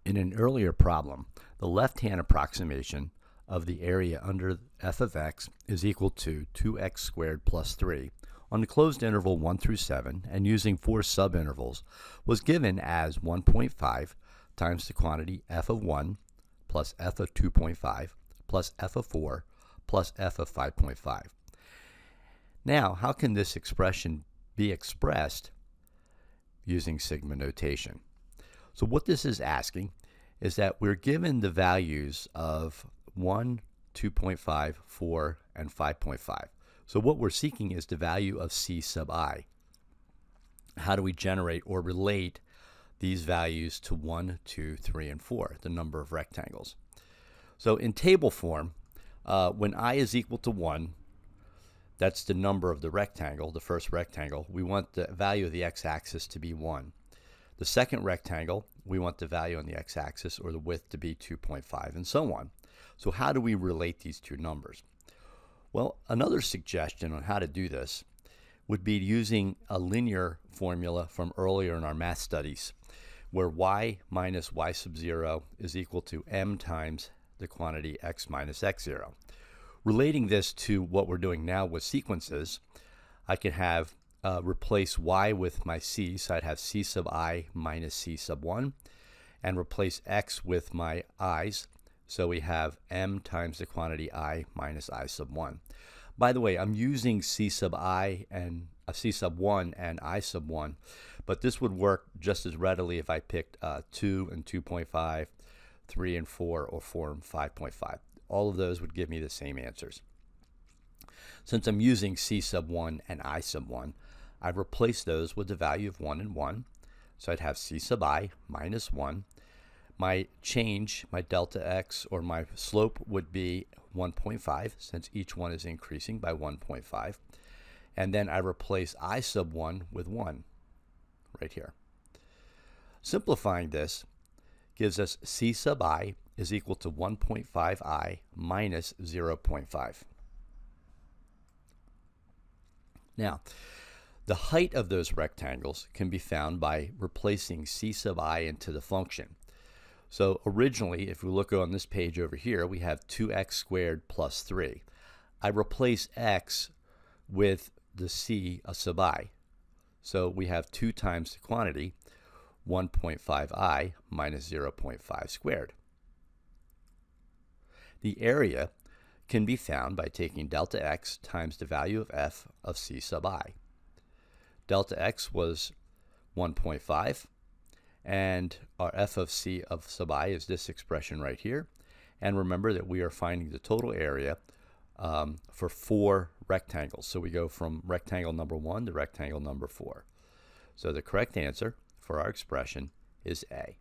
In an earlier problem, the left-hand approximation of the area under f of x is equal to 2x squared plus 3 on the closed interval 1 through 7 and using 4 subintervals was given as 1.5 times the quantity f of 1 plus f of 2.5 plus f of 4 plus f of 5.5. Now, how can this expression be expressed using sigma notation? So what this is asking is that we're given the values of 1, 2.5, 4, and 5.5. So what we're seeking is the value of c sub I. How do we generate or relate these values to 1, 2, 3, and 4, the number of rectangles? So in table form, when I is equal to 1, that's the number of the rectangle, the first rectangle. We want the value of the x-axis to be 1. The second rectangle, we want the value on the x-axis or the width to be 2.5 and so on. So how do we relate these two numbers? Well, another suggestion on how to do this would be using a linear formula from earlier in our math studies, where y minus y sub 0 is equal to m times the quantity x minus x0. Relating this to what we're doing now with sequences, I can have replace y with my c, so I'd have c sub I minus c sub 1, and replace x with my i's, so we have m times the quantity I minus I sub 1. By the way, I'm using c sub I and c sub 1 and I sub 1, but this would work just as readily if I picked 2 and 2.5, 3 and 4, or 4 and 5.5. All of those would give me the same answers. Since I'm using c sub 1 and I sub 1, I'd replace those with the value of 1 and 1. So I'd have c sub I minus 1. My change, my delta x, or my slope would be 1.5, since each one is increasing by 1.5. And then I replace I sub 1 with 1 right here. Simplifying this gives us c sub I is equal to 1.5i minus 0.5. Now, the height of those rectangles can be found by replacing c sub I into the function. So originally, if we look on this page over here, we have 2x squared plus 3. I replace x with the c sub I. So we have 2 times the quantity, 1.5i minus 0.5 squared. The area can be found by taking delta x times the value of f of c sub I. Delta x was 1.5, and our f of c of sub I is this expression right here. And remember that we are finding the total area for 4 rectangles. So we go from rectangle number 1 to rectangle number 4. So the correct answer for our expression is A.